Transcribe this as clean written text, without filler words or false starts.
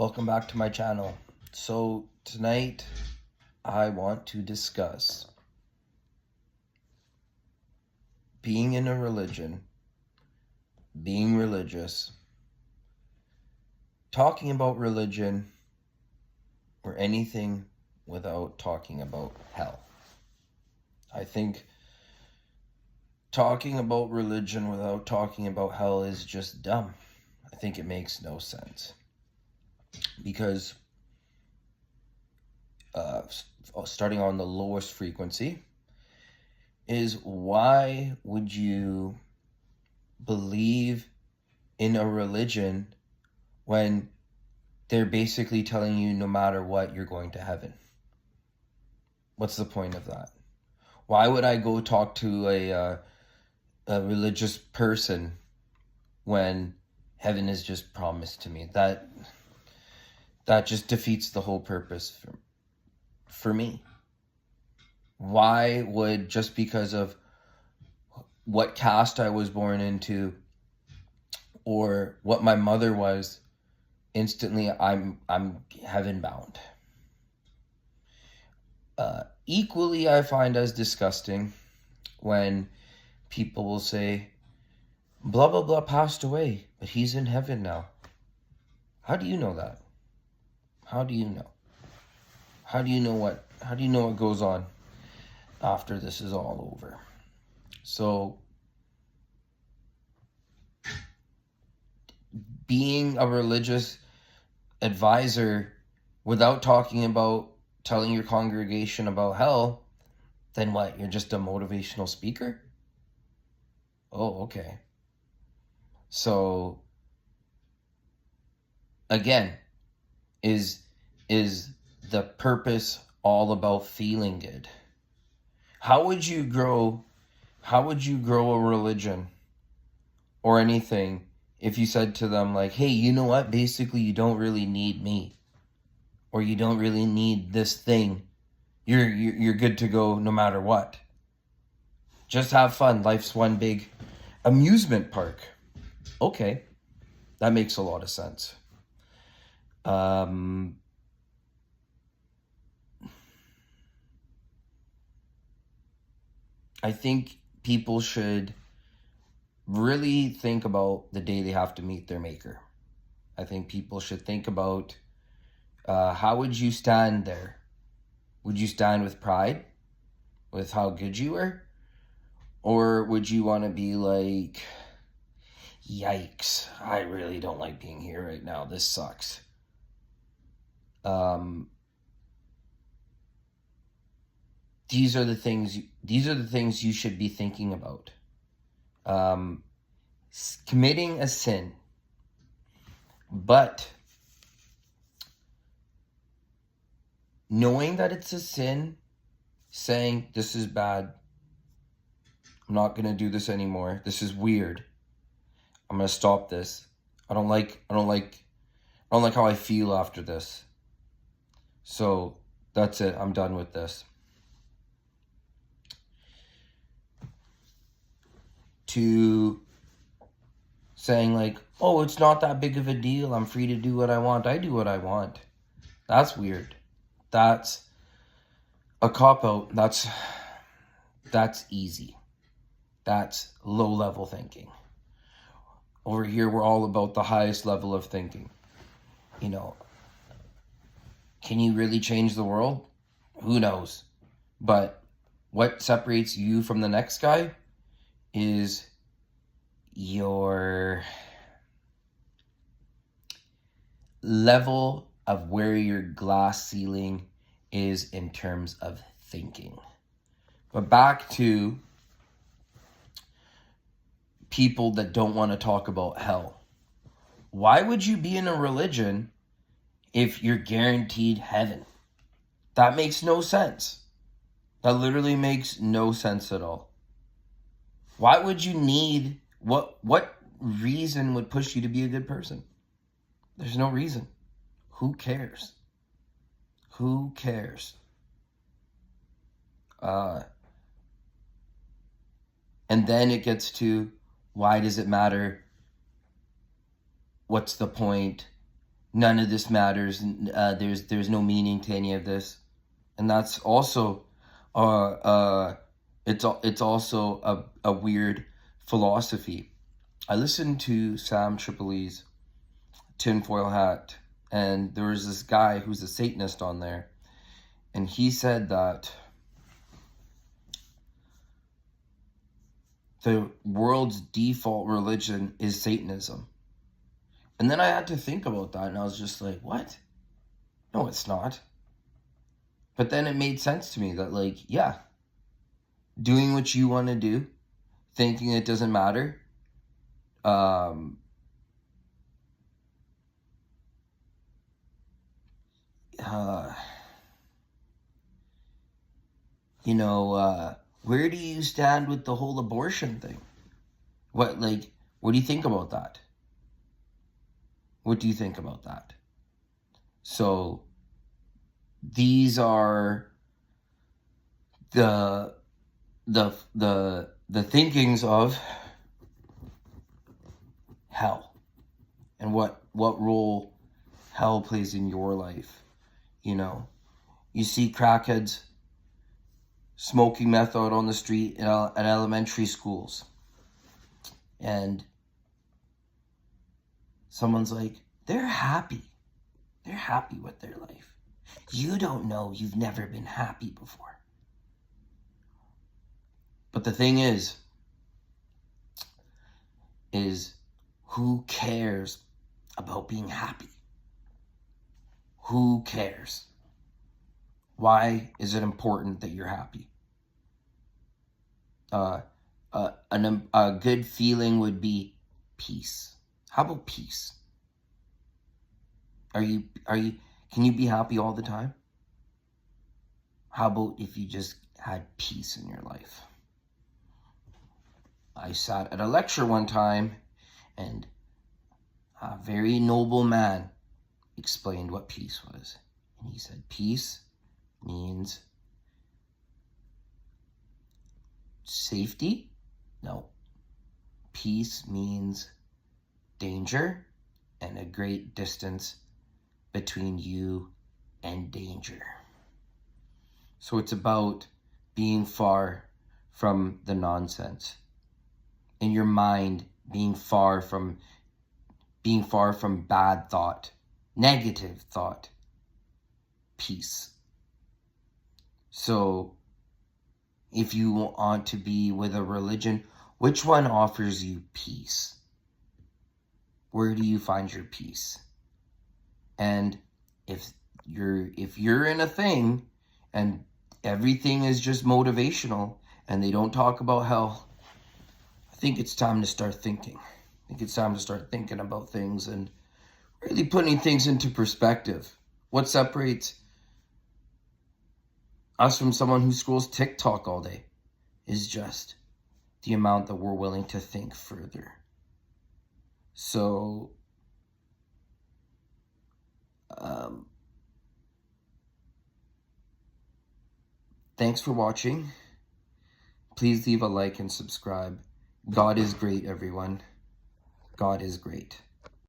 Welcome back to my channel. So tonight I want to discuss being in a religion, being religious, talking about religion, or anything without talking about hell. I think talking about religion without talking about hell is just dumb. I think it makes no sense. Because starting on the lowest frequency is, why would you believe in a religion when they're basically telling you no matter what, you're going to heaven? What's the point of that? Why would I go talk to a religious person when heaven is just promised to me? That just defeats the whole purpose for me. Why would, just because of what caste I was born into or what my mother was, instantly I'm heaven bound? Equally, I find as disgusting when people will say, blah blah blah passed away, but he's in heaven now. How do you know that? How do you know? How do you know what goes on after this is all over? So being a religious advisor without talking about telling your congregation about hell, then what? You're just a motivational speaker? Oh, okay. So again, is the purpose all about feeling good? How would you grow a religion or anything if you said to them, like, hey, you know what? Basically, you don't really need me, or you don't really need this thing. You're good to go no matter what. Just have fun. Life's one big amusement park. Okay, that makes a lot of sense. I think people should really think about the day they have to meet their maker. I think people should think about, how would you stand there? Would you stand with pride, with how good you were? Or would you want to be like, yikes, I really don't like being here right now. This sucks. These are the things you should be thinking about. Committing a sin, but knowing that it's a sin, saying, this is bad, I'm not going to do this anymore, this is weird, I'm going to stop this, I don't like how I feel after this, so that's it, I'm done with this. To saying like, oh, it's not that big of a deal, I'm free to do what I want, I do what I want. That's weird. That's a cop-out. That's easy. That's low-level thinking. Over here, we're all about the highest level of thinking. You know, can you really change the world? Who knows? But what separates you from the next guy is your level of where your glass ceiling is in terms of thinking. But back to people that don't want to talk about hell. Why would you be in a religion if you're guaranteed heaven? That makes no sense. That literally makes no sense at all. Why would you need, what reason would push you to be a good person? There's no reason. Who cares? Who cares? And then it gets to, why does it matter? What's the point? none of this matters. There's no meaning to any of this, and that's also, it's also a weird philosophy. I listened to Sam Tripoli's Tinfoil Hat, and there was this guy who's a Satanist on there, and he said that the world's default religion is Satanism. And then I had to think about that, and I was just like, what? No, it's not. But then it made sense to me that, like, yeah, doing what you want to do, thinking it doesn't matter, where do you stand with the whole abortion thing? What do you think about that? What do you think about that? So these are the thinkings of hell, and what role hell plays in your life. You see crackheads smoking meth out on the street at elementary schools, and someone's like, they're happy with their life. You don't know, you've never been happy before. But the thing is who cares about being happy? Who cares? Why is it important that you're happy? A good feeling would be peace. How about peace? Can you be happy all the time? How about if you just had peace in your life? I sat at a lecture one time, and a very noble man explained what peace was. And he said, peace means safety? No. Peace means danger and a great distance between you and danger. So it's about being far from the nonsense. In your mind, being far from bad thought, negative thought, peace. So if you want to be with a religion, which one offers you peace? Where do you find your peace? And if you're in a thing and everything is just motivational and they don't talk about hell, I think it's time to start thinking. I think it's time to start thinking about things and really putting things into perspective. What separates us from someone who scrolls TikTok all day is just the amount that we're willing to think further. So, thanks for watching. Please leave a like and subscribe. God is great, everyone. God is great.